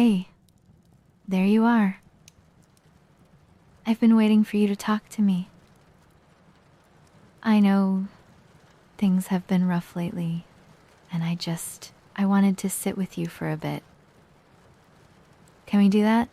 hey, there you are. I've been waiting for you to talk to me. I know things have been rough lately, and I wanted to sit with you for a bit. Can we do that?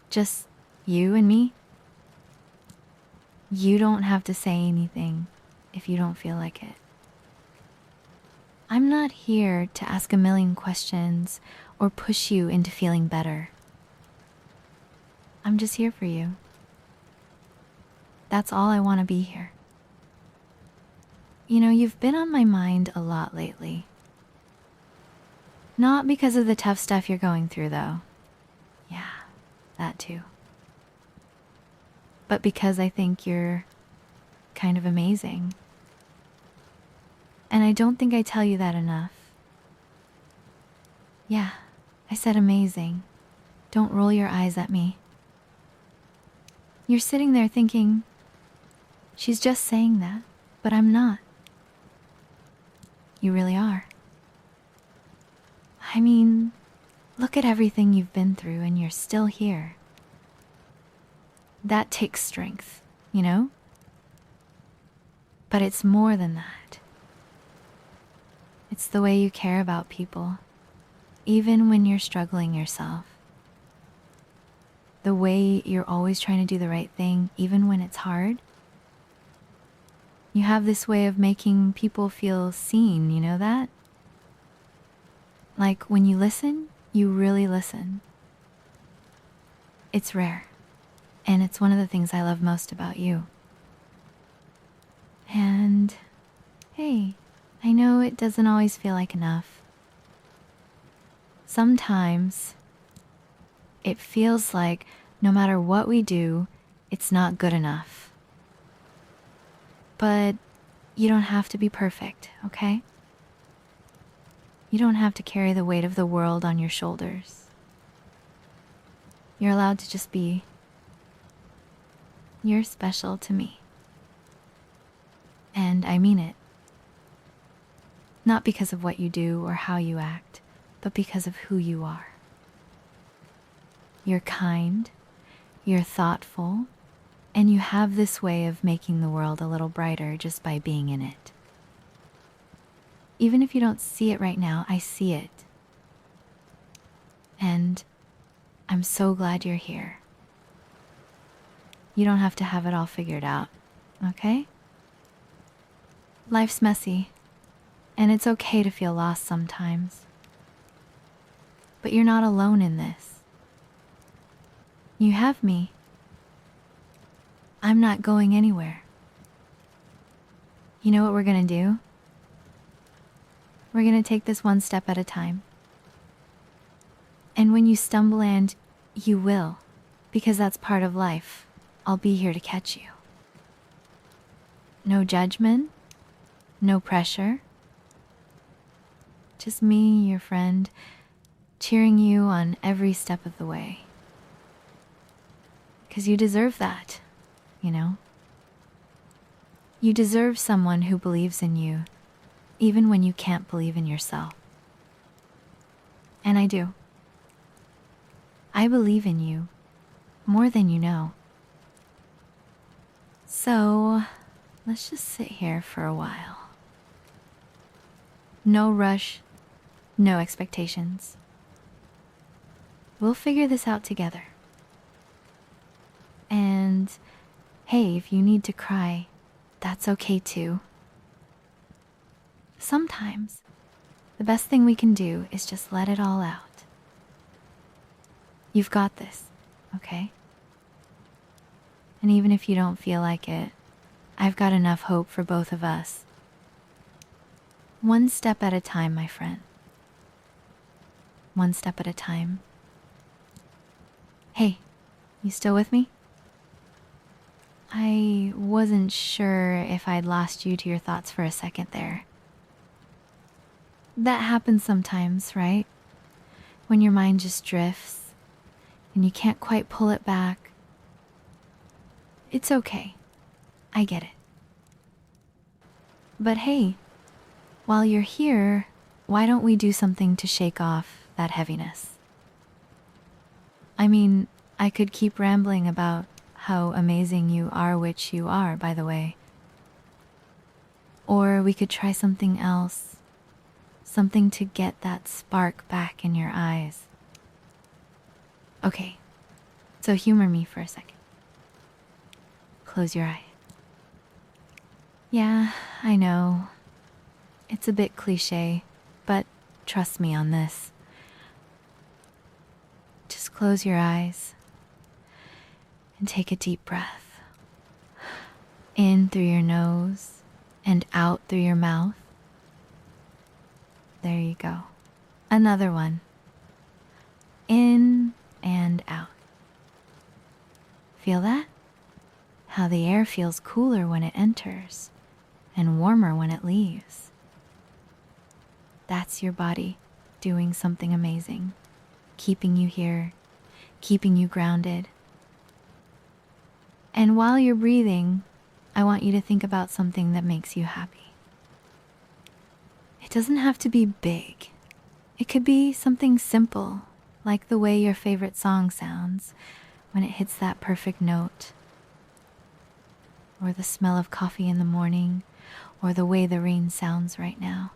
Just you and me? You don't have to say anything if you don't feel like it. I'm not here to ask a million questions or push you into feeling better. I'm just here for you. That's all I want to be here. You know, you've been on my mind a lot lately. Not because of the tough stuff you're going through, though. Yeah, that too. But because I think you're kind of amazing. And I don't think I tell you that enough. Yeah, I said amazing. Don't roll your eyes at me. You're sitting there thinking, she's just saying that, but I'm not. You really are. I mean, look at everything you've been through and you're still here. That takes strength, you know? But it's more than that. It's the way you care about people, even when you're struggling yourself. The way you're always trying to do the right thing, even when it's hard. You have this way of making people feel seen, you know that? Like when you listen, you really listen. It's rare, and it's one of the things I love most about you. And hey, I know it doesn't always feel like enough. Sometimes it feels like no matter what we do, it's not good enough. But you don't have to be perfect, okay? You don't have to carry the weight of the world on your shoulders. You're allowed to just be. You're special to me. And I mean it. Not because of what you do or how you act, but because of who you are. You're kind, you're thoughtful, and you have this way of making the world a little brighter just by being in it. Even if you don't see it right now, I see it. And I'm so glad you're here. You don't have to have it all figured out, okay? Life's messy, and it's okay to feel lost sometimes. But you're not alone in this. You have me. I'm not going anywhere. You know what we're gonna do? We're gonna take this one step at a time. And when you stumble, and you will, because that's part of life, I'll be here to catch you. No judgment, no pressure. Just me, your friend, cheering you on every step of the way. 'Cause you deserve that, you know? You deserve someone who believes in you, even when you can't believe in yourself. And I do. I believe in you more than you know. So, let's just sit here for a while. No rush, no expectations. We'll figure this out together. And hey, if you need to cry, that's okay too. Sometimes, the best thing we can do is just let it all out. You've got this, okay? And even if you don't feel like it, I've got enough hope for both of us. One step at a time, my friend. One step at a time. Hey, you still with me? I wasn't sure if I'd lost you to your thoughts for a second there. That happens sometimes, right? When your mind just drifts and you can't quite pull it back. It's okay. I get it. But hey, while you're here, why don't we do something to shake off that heaviness? I mean, I could keep rambling about how amazing you are, which you are, by the way. Or we could try something else. Something to get that spark back in your eyes. Okay, so humor me for a second. Close your eye. Yeah, I know. It's a bit cliche, but trust me on this. Just close your eyes and take a deep breath. In through your nose and out through your mouth. There you go. Another one. In and out. Feel that? How the air feels cooler when it enters and warmer when it leaves. That's your body doing something amazing, keeping you here, keeping you grounded. And while you're breathing, I want you to think about something that makes you happy. It doesn't have to be big. It could be something simple, like the way your favorite song sounds when it hits that perfect note, or the smell of coffee in the morning, or the way the rain sounds right now.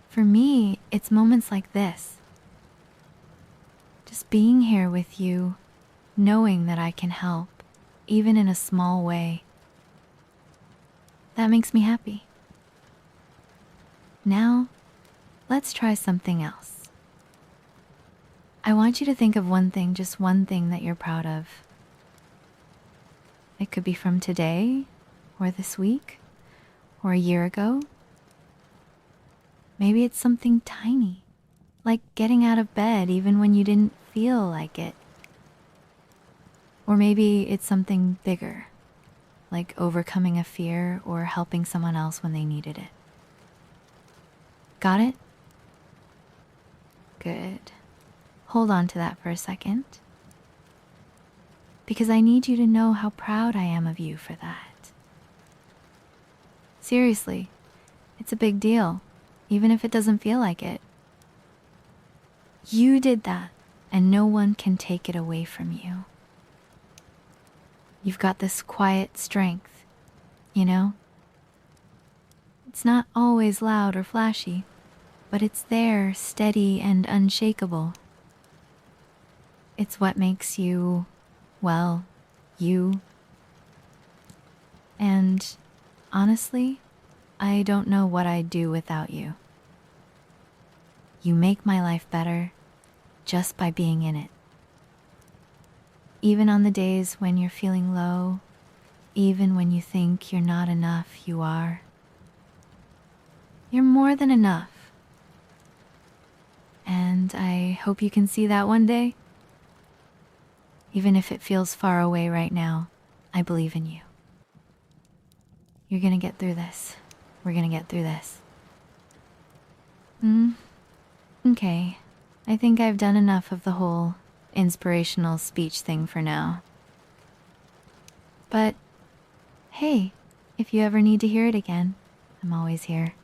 For me, it's moments like this. Just being here with you, knowing that I can help, even in a small way. That makes me happy. Now, let's try something else. I want you to think of one thing, just one thing that you're proud of. It could be from today, or this week, or a year ago. Maybe it's something tiny, like getting out of bed even when you didn't feel like it. Or maybe it's something bigger, like overcoming a fear or helping someone else when they needed it. Got it? Good. Hold on to that for a second, because I need you to know how proud I am of you for that. Seriously, it's a big deal, even if it doesn't feel like it. You did that, and no one can take it away from you. You've got this quiet strength, you know? It's not always loud or flashy, but it's there, steady and unshakable. It's what makes you, well, you. And honestly, I don't know what I'd do without you. You make my life better just by being in it. Even on the days when you're feeling low, even when you think you're not enough, you are. You're more than enough. And I hope you can see that one day. Even if it feels far away right now, I believe in you. You're gonna get through this. We're gonna get through this. Okay. I think I've done enough of the whole inspirational speech thing for now. But hey, if you ever need to hear it again, I'm always here.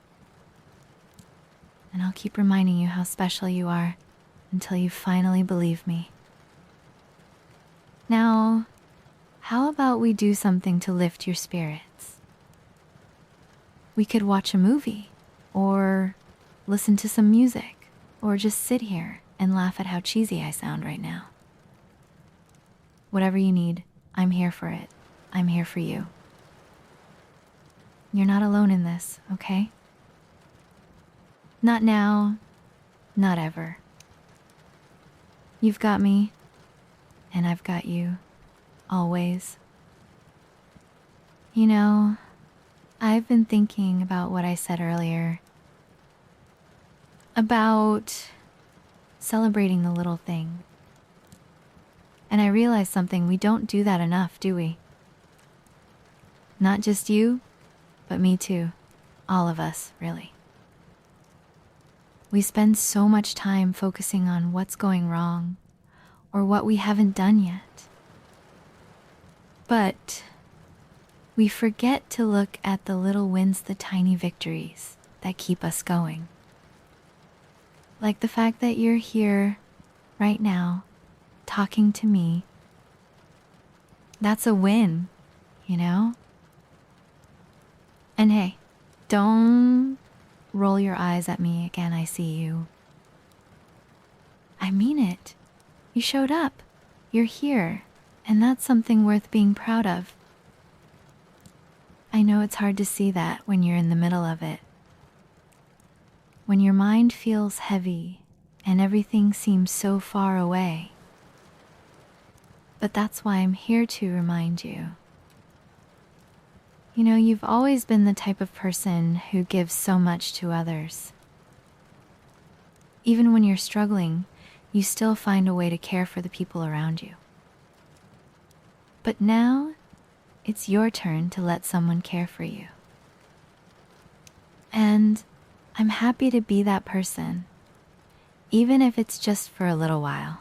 And I'll keep reminding you how special you are until you finally believe me. Now, how about we do something to lift your spirits? We could watch a movie, or listen to some music, or just sit here and laugh at how cheesy I sound right now. Whatever you need, I'm here for it. I'm here for you. You're not alone in this, okay? Not now, not ever. You've got me, and I've got you, always. You know, I've been thinking about what I said earlier, about celebrating the little thing. And I realized something, we don't do that enough, do we? Not just you, but me too. All of us, really. We spend so much time focusing on what's going wrong, or what we haven't done yet. But we forget to look at the little wins, the tiny victories that keep us going. Like the fact that you're here right now talking to me, that's a win, you know? And hey, don't roll your eyes at me again. I see you. I mean it. You showed up. You're here. And that's something worth being proud of. I know it's hard to see that when you're in the middle of it. When your mind feels heavy and everything seems so far away. But that's why I'm here to remind you. You know, you've always been the type of person who gives so much to others. Even when you're struggling, you still find a way to care for the people around you. But now, it's your turn to let someone care for you. And I'm happy to be that person, even if it's just for a little while.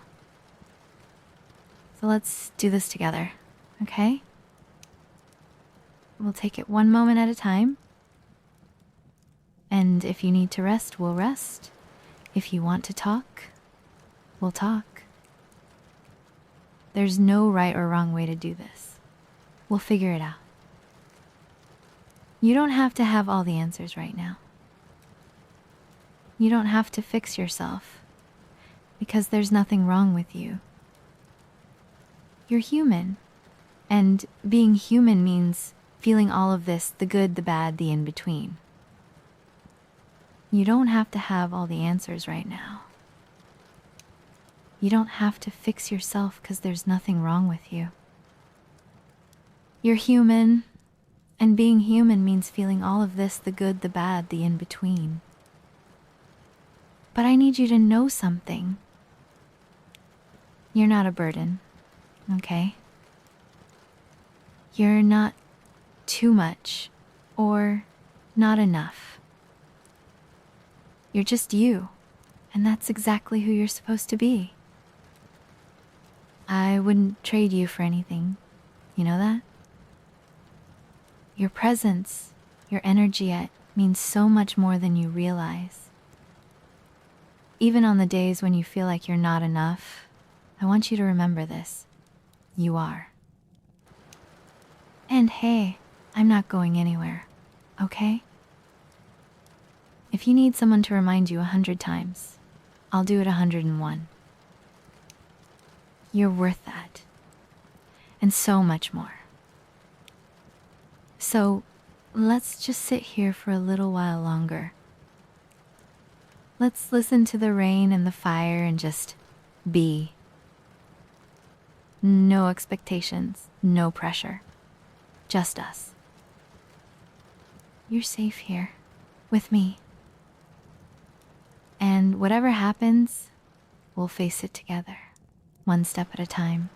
So let's do this together, okay? We'll take it one moment at a time. And if you need to rest, we'll rest. If you want to talk, we'll talk. There's no right or wrong way to do this. We'll figure it out. You don't have to have all the answers right now. You don't have to fix yourself, because there's nothing wrong with you. You're human, and being human means feeling all of this, the good, the bad, the in-between. You don't have to have all the answers right now. You don't have to fix yourself because there's nothing wrong with you. You're human, and being human means feeling all of this, the good, the bad, the in-between. But I need you to know something. You're not a burden, okay? You're not too much or not enough. You're just you, and that's exactly who you're supposed to be. I wouldn't trade you for anything. You know that? Your presence, your energy means so much more than you realize. Even on the days when you feel like you're not enough, I want you to remember this. You are. And hey, I'm not going anywhere, okay? If you need someone to remind you 100 times, I'll do it 101. You're worth that. And so much more. So, let's just sit here for a little while longer. Let's listen to the rain and the fire and just be. No expectations, no pressure. Just us. You're safe here, with me. And whatever happens, we'll face it together, one step at a time.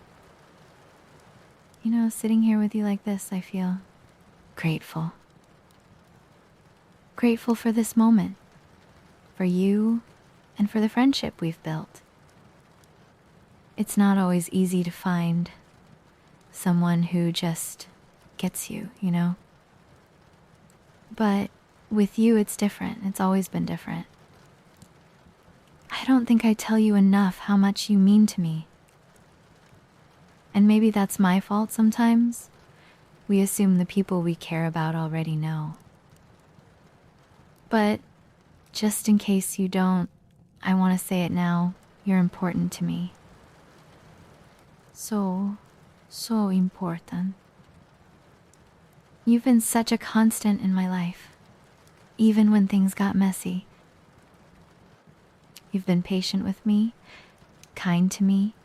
You know, sitting here with you like this, I feel grateful. Grateful for this moment, for you, and for the friendship we've built. It's not always easy to find someone who just gets you, you know? But with you, it's different. It's always been different. I don't think I tell you enough how much you mean to me. And maybe that's my fault sometimes. We assume the people we care about already know. But just in case you don't, I want to say it now. You're important to me. So important. You've been such a constant in my life, even when things got messy. You've been patient with me, kind to me,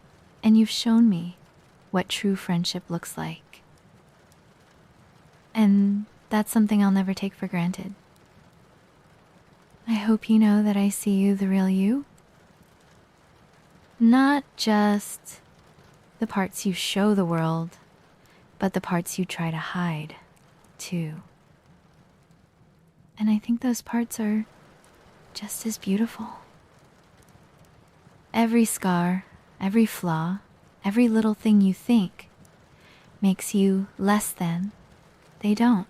and you've shown me what true friendship looks like. And that's something I'll never take for granted. I hope you know that I see you the real you. Not just the parts you show the world, but the parts you try to hide, too. And I think those parts are just as beautiful. Every scar, every flaw, every little thing you think makes you less than. They don't.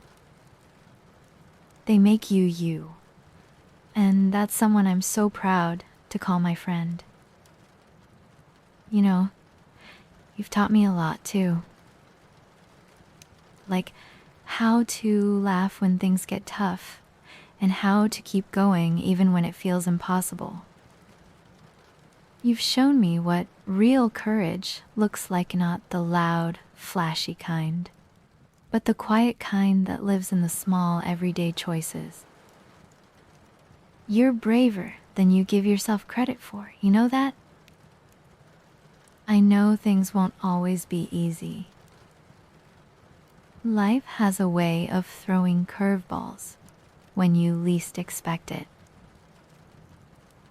They make you you. And that's someone I'm so proud to call my friend. You know, You've taught me a lot too. Like how to laugh when things get tough, and how to keep going even when it feels impossible. You've shown me what real courage looks like, not the loud, flashy kind, but the quiet kind that lives in the small, everyday choices. You're braver than you give yourself credit for, you know that? I know things won't always be easy. Life has a way of throwing curveballs when you least expect it.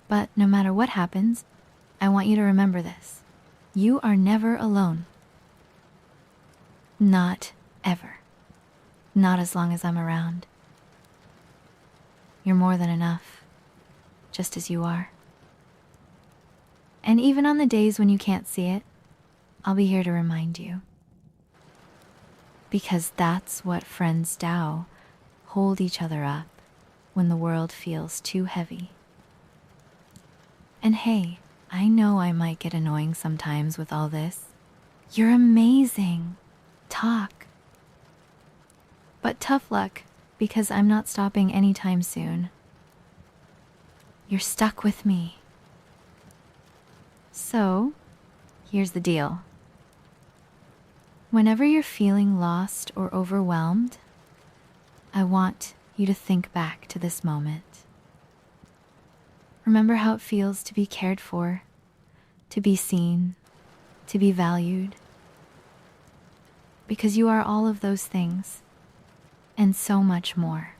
But no matter what happens, I want you to remember this. You are never alone. Not ever. Not as long as I'm around. You're more than enough, just as you are. And even on the days when you can't see it, I'll be here to remind you. Because that's what friends do, hold each other up when the world feels too heavy. And hey, I know I might get annoying sometimes with all this. You're amazing. Talk. But tough luck, because I'm not stopping anytime soon. You're stuck with me. So, here's the deal. Whenever you're feeling lost or overwhelmed, I want you to think back to this moment. Remember how it feels to be cared for, to be seen, to be valued. Because you are all of those things, and so much more.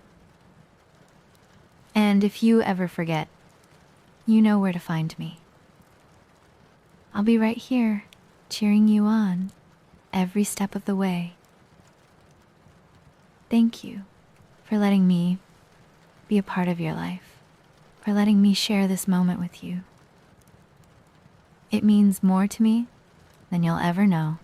And if you ever forget, you know where to find me. I'll be right here, cheering you on every step of the way. Thank you for letting me be a part of your life, for letting me share this moment with you. It means more to me than you'll ever know.